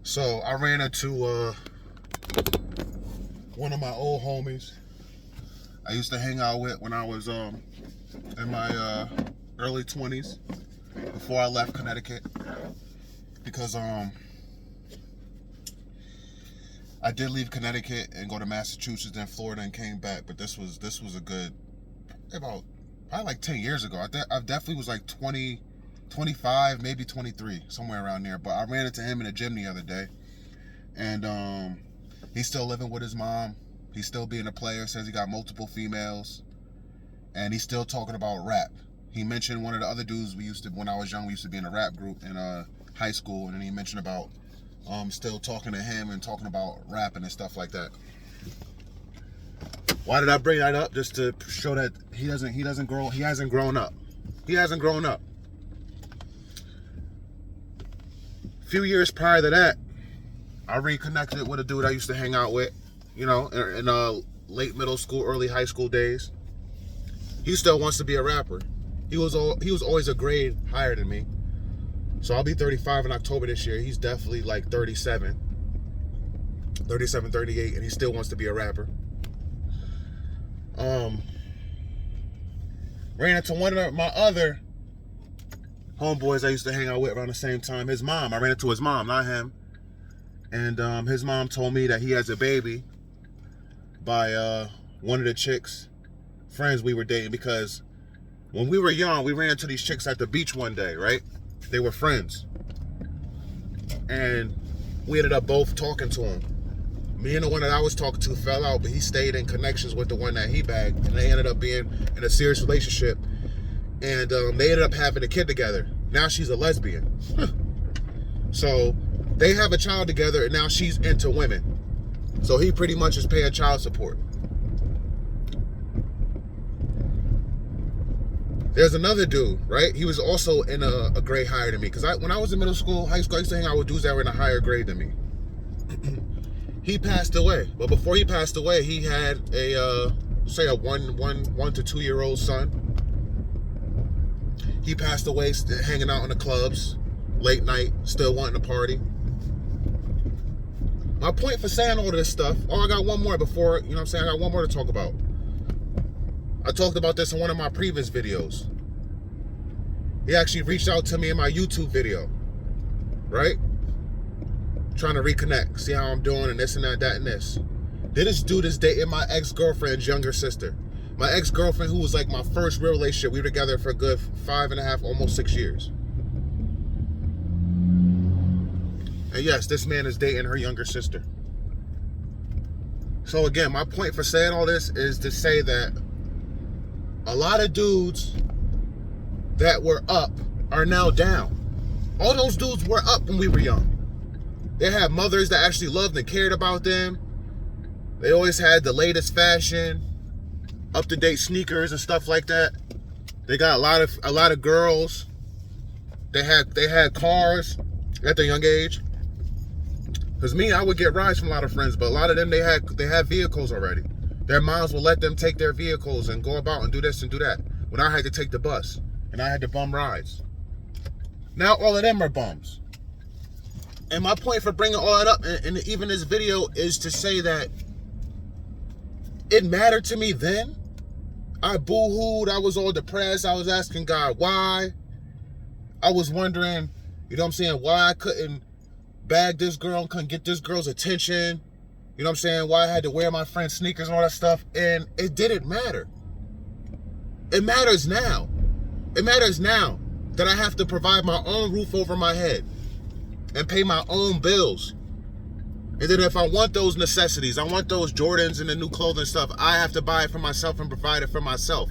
So I ran into one of my old homies I used to hang out with when I was in my early 20s before I left Connecticut, because I did leave Connecticut and go to Massachusetts and Florida and came back, but this was a good about probably like 10 years ago. I definitely was like 20, 25, maybe 23, somewhere around there. But I ran into him in a gym the other day, and he's still living with his mom. He's still being a player, says he got multiple females, and he's still talking about rap. He mentioned one of the other dudes when I was young, we used to be in a rap group in high school, and then he mentioned about still talking to him and talking about rapping and stuff like that. Why did I bring that up? Just to show that he hasn't grown up. He hasn't grown up. A few years prior to that, I reconnected with a dude I used to hang out with, in late middle school, early high school days. He still wants to be a rapper. He was always a grade higher than me. So I'll be 35 in October this year. He's definitely like 37, 38, and he still wants to be a rapper. Ran into one of my other homeboys I used to hang out with around the same time. His mom. I ran into his mom, not him. And his mom told me that he has a baby by one of the chicks, friends we were dating, because when we were young, we ran into these chicks at the beach one day, right? They were friends. And we ended up both talking to him. Me and the one that I was talking to fell out, but he stayed in connections with the one that he bagged, and they ended up being in a serious relationship. And they ended up having a kid together. Now she's a lesbian. So they have a child together, and now she's into women. So he pretty much is paying child support. There's another dude, right? He was also in a grade higher than me. Because when I was in middle school, high school, I used to hang out with dudes that were in a higher grade than me. He passed away. But before he passed away, he had a 1 to 2 year old son. He passed away hanging out in the clubs, late night, still wanting to party. My point for saying all this stuff, I got one more before, I got one more to talk about. I talked about this in one of my previous videos. He actually reached out to me in my YouTube video, right? Trying to reconnect, see how I'm doing and this and that and this. This dude is dating my ex-girlfriend's younger sister. My ex-girlfriend, who was like my first real relationship. We were together for a good 5.5, almost 6 years. And yes, this man is dating her younger sister. So again, my point for saying all this is to say that a lot of dudes that were up are now down. All those dudes were up when we were young. They had mothers that actually loved and cared about them. They always had the latest fashion, up-to-date sneakers and stuff like that. They got a lot of girls. They had cars at their young age. Because me, I would get rides from a lot of friends, but a lot of them, they had vehicles already. Their moms would let them take their vehicles and go about and do this and do that, when I had to take the bus and I had to bum rides. Now all of them are bums. And my point for bringing all that up, and even this video, is to say that it mattered to me then. I boo-hooed, I was all depressed, I was asking God why. I was wondering, why I couldn't bag this girl and couldn't get this girl's attention. Why I had to wear my friend's sneakers and all that stuff. And it didn't matter. It matters now. It matters now that I have to provide my own roof over my head and pay my own bills. And then if I want those necessities, I want those Jordans and the new clothing stuff, I have to buy it for myself and provide it for myself.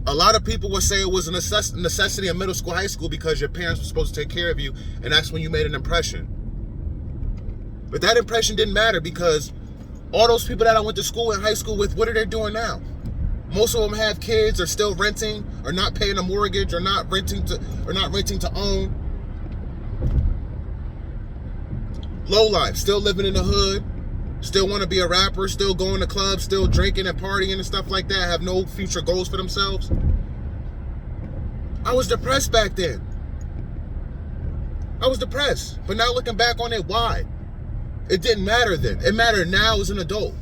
A lot of people would say it was a necessity in middle school, high school, because your parents were supposed to take care of you, and that's when you made an impression. But that impression didn't matter, because all those people that I went to school and high school with, what are they doing now? Most of them have kids, or still renting, or not paying a mortgage, or not renting to own. Low life, still living in the hood, still want to be a rapper, still going to clubs, still drinking and partying and stuff like that, have no future goals for themselves. I was depressed back then. I was depressed. But now looking back on it, why? It didn't matter then. It mattered now as an adult.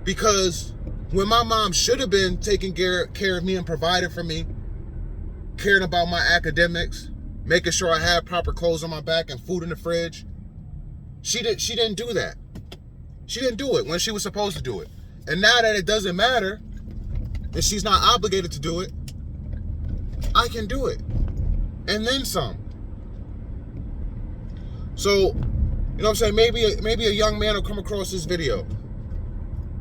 Because when my mom should have been taking care of me and providing for me, caring about my academics, making sure I had proper clothes on my back and food in the fridge, she didn't do that. She didn't do it when she was supposed to do it. And now that it doesn't matter, and she's not obligated to do it, I can do it. And then some. So, you know what I'm saying? Maybe a young man will come across this video.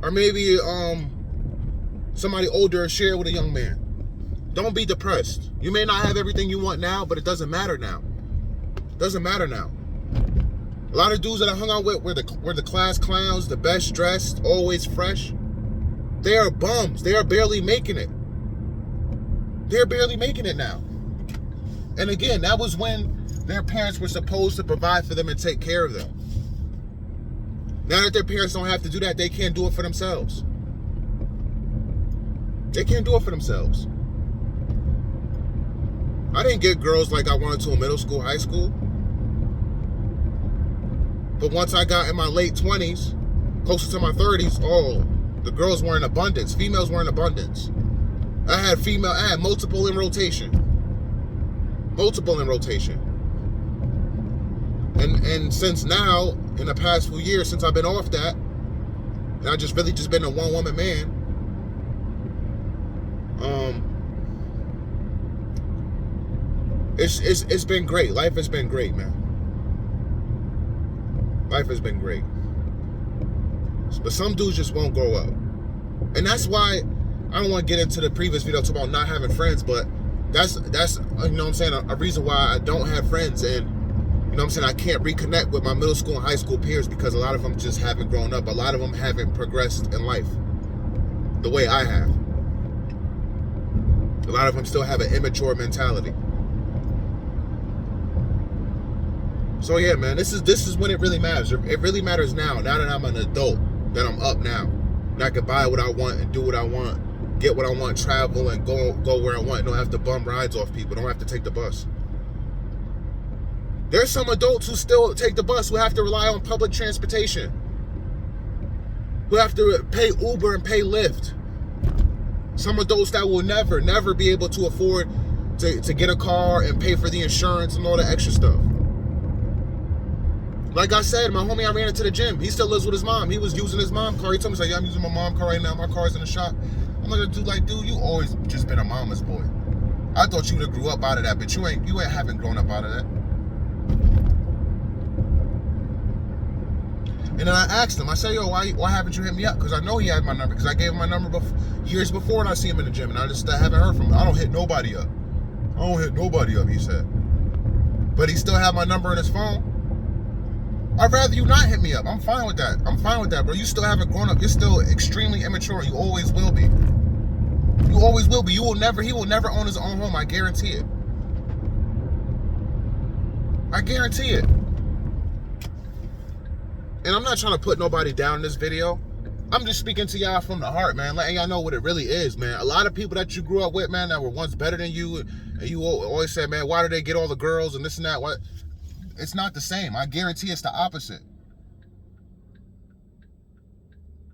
Or maybe somebody older will share with a young man. Don't be depressed. You may not have everything you want now, but it doesn't matter now. It doesn't matter now. A lot of dudes that I hung out with were the class clowns, the best dressed, always fresh. They are bums. They are barely making it. They're barely making it now. And again, that was when their parents were supposed to provide for them and take care of them. Now that their parents don't have to do that, they can't do it for themselves. They can't do it for themselves. I didn't get girls like I wanted to in middle school, high school. But once I got in my late 20s, closer to my 30s, the girls were in abundance. Females were in abundance. I had multiple in rotation. Multiple in rotation. And since now, in the past few years, since I've been off that, and I just really just been a one-woman man, it's been great. Life has been great, man. Life has been great. But some dudes just won't grow up. And that's why I don't want to get into the previous video talking about not having friends, but that's you know what I'm saying, a reason why I don't have friends. And you know what I'm saying, I can't reconnect with my middle school and high school peers because a lot of them just haven't grown up. A lot of them haven't progressed in life the way I have. A lot of them still have an immature mentality. So yeah, man, this is when it really matters. It really matters now that I'm an adult, that I'm up now. And I can buy what I want and do what I want, get what I want, travel and go where I want. Don't have to bum rides off people. Don't have to take the bus. There's some adults who still take the bus, who have to rely on public transportation, who have to pay Uber and pay Lyft. Some adults that will never be able to afford to get a car and pay for the insurance and all the extra stuff. Like I said, my homie I ran into the gym, he still lives with his mom. He was using his mom car. He told me, yeah, I'm using my mom car right now. My car's in the shop. I'm like, dude, you always just been a mama's boy. I thought you would have grew up out of that, but you haven't grown up out of that. And then I asked him, I said, yo, why haven't you hit me up? Because I know he had my number, because I gave him my number years before and I see him in the gym, and I just haven't heard from him. I don't hit nobody up, he said. But he still had my number in his phone. I'd rather you not hit me up. I'm fine with that, bro. You still haven't grown up. You're still extremely immature. You always will be. You always will be. He will never own his own home. I guarantee it. I guarantee it. And I'm not trying to put nobody down in this video. I'm just speaking to y'all from the heart, man. Letting y'all know what it really is, man. A lot of people that you grew up with, man, that were once better than you, and you always said, man, why do they get all the girls and this and that? What? It's not the same. I guarantee it's the opposite.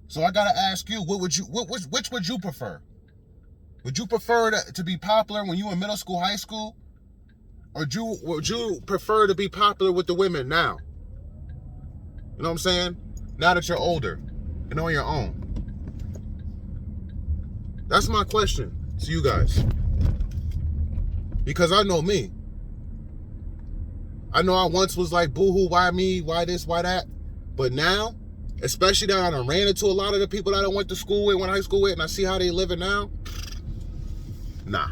So I gotta ask you, which would you prefer? Would you prefer to be popular when you were in middle school, high school? Or would you prefer to be popular with the women now? You know what I'm saying? Now that you're older and on your own. That's my question to you guys. Because I know me. I know I once was like, boo-hoo, why me? Why this? Why that? But now, especially that I done ran into a lot of the people that I went to school with, went to high school with, and I see how they living now. Nah.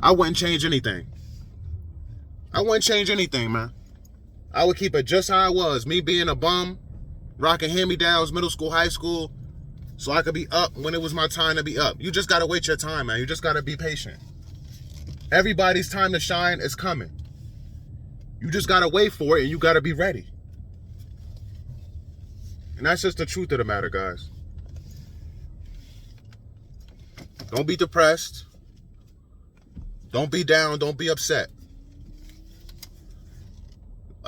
I wouldn't change anything. I wouldn't change anything, man. I would keep it just how I was. Me being a bum, rocking hand-me-downs, middle school, high school, so I could be up when it was my time to be up. You just got to wait your time, man. You just got to be patient. Everybody's time to shine is coming. You just got to wait for it, and you got to be ready. And that's just the truth of the matter, guys. Don't be depressed. Don't be down. Don't be upset.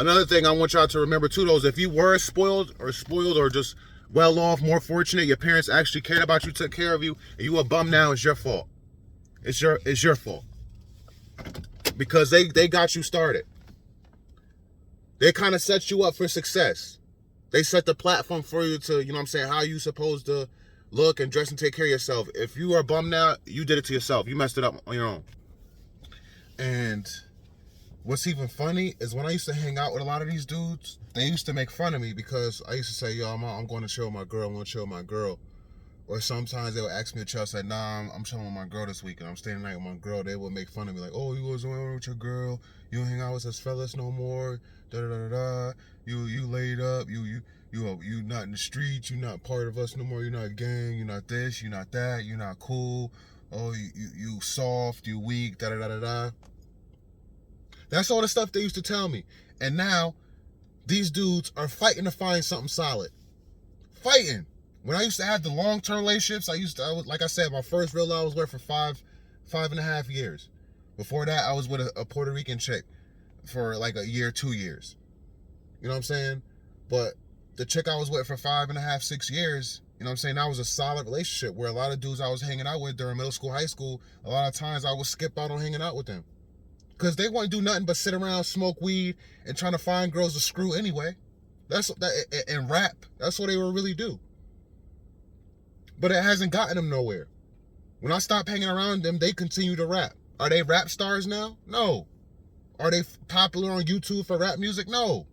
Another thing I want y'all to remember too, though, is if you were spoiled or just well off, more fortunate, your parents actually cared about you, took care of you, and you a bum now, it's your fault. It's your fault. Because they got you started. They kind of set you up for success. They set the platform for you to, you know what I'm saying, how you supposed to look and dress and take care of yourself. If you are a bum now, you did it to yourself. You messed it up on your own. And what's even funny is when I used to hang out with a lot of these dudes, they used to make fun of me because I used to say, yo, I'm going to chill with my girl. I'm going to chill with my girl. Or sometimes they would ask me to chill. I said, nah, I'm chilling with my girl this weekend. I'm staying the night with my girl. They would make fun of me like, oh, you was on with your girl. You don't hang out with us fellas no more. Da da da da. You laid up. You not in the streets. You not part of us no more. You're not a gang. You're not this. You're not that. You're not cool. Oh, you soft. You weak. Da da da da da. That's all the stuff they used to tell me. And now these dudes are fighting to find something solid. Fighting. When I used to have the long-term relationships, like I said, my first real love I was with for five and a half years. Before that, I was with a Puerto Rican chick for like a year, 2 years. You know what I'm saying? But the chick I was with for 5.5, 6 years, you know what I'm saying, that was a solid relationship where a lot of dudes I was hanging out with during middle school, high school, a lot of times I would skip out on hanging out with them. Because they wouldn't do nothing but sit around, smoke weed, and trying to find girls to screw anyway. And rap. That's what they would really do. But it hasn't gotten them nowhere. When I stopped hanging around them, they continue to rap. Are they rap stars now? No. Are they popular on YouTube for rap music? No.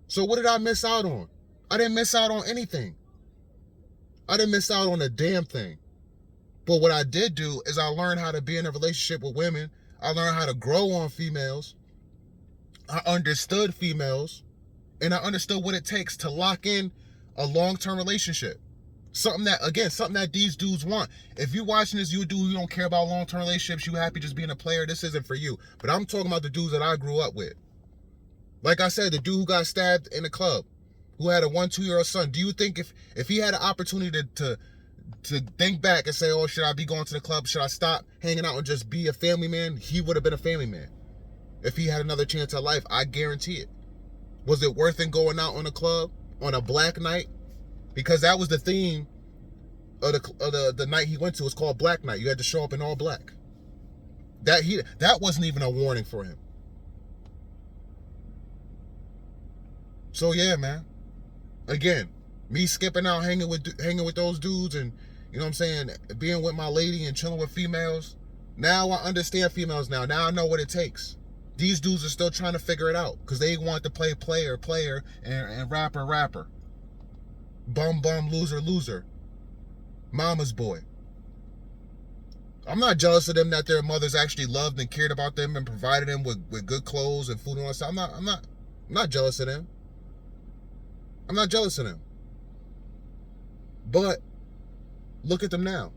So what did I miss out on? I didn't miss out on anything. I didn't miss out on a damn thing. But what I did do is I learned how to be in a relationship with women. I learned how to grow on females. I understood females. And I understood what it takes to lock in a long-term relationship. Something that these dudes want. If you're watching this, you a dude who don't care about long-term relationships, you happy just being a player, this isn't for you. But I'm talking about the dudes that I grew up with. Like I said, the dude who got stabbed in the club, who had a 1-2-year-old son. Do you think if he had an opportunity to think back and say, oh, should I be going to the club? Should I stop hanging out and just be a family man? He would have been a family man. If he had another chance at life, I guarantee it. Was it worth it going out on a club on a black night? Because that was the theme of the night he went to. It's called Black Night. You had to show up in all black. That wasn't even a warning for him. So yeah, man. Again, me skipping out, hanging with those dudes, and you know what I'm saying, being with my lady and chilling with females. Now I understand females now. Now I know what it takes. These dudes are still trying to figure it out because they want to play player, and rapper. Bum, loser. Mama's boy. I'm not jealous of them that their mothers actually loved and cared about them and provided them with good clothes and food and all that stuff. I'm not jealous of them. I'm not jealous of them. But look at them now.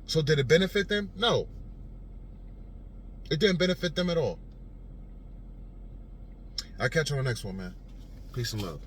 So did it benefit them? No. It didn't benefit them at all. I'll catch you on the next one, man. Peace and love.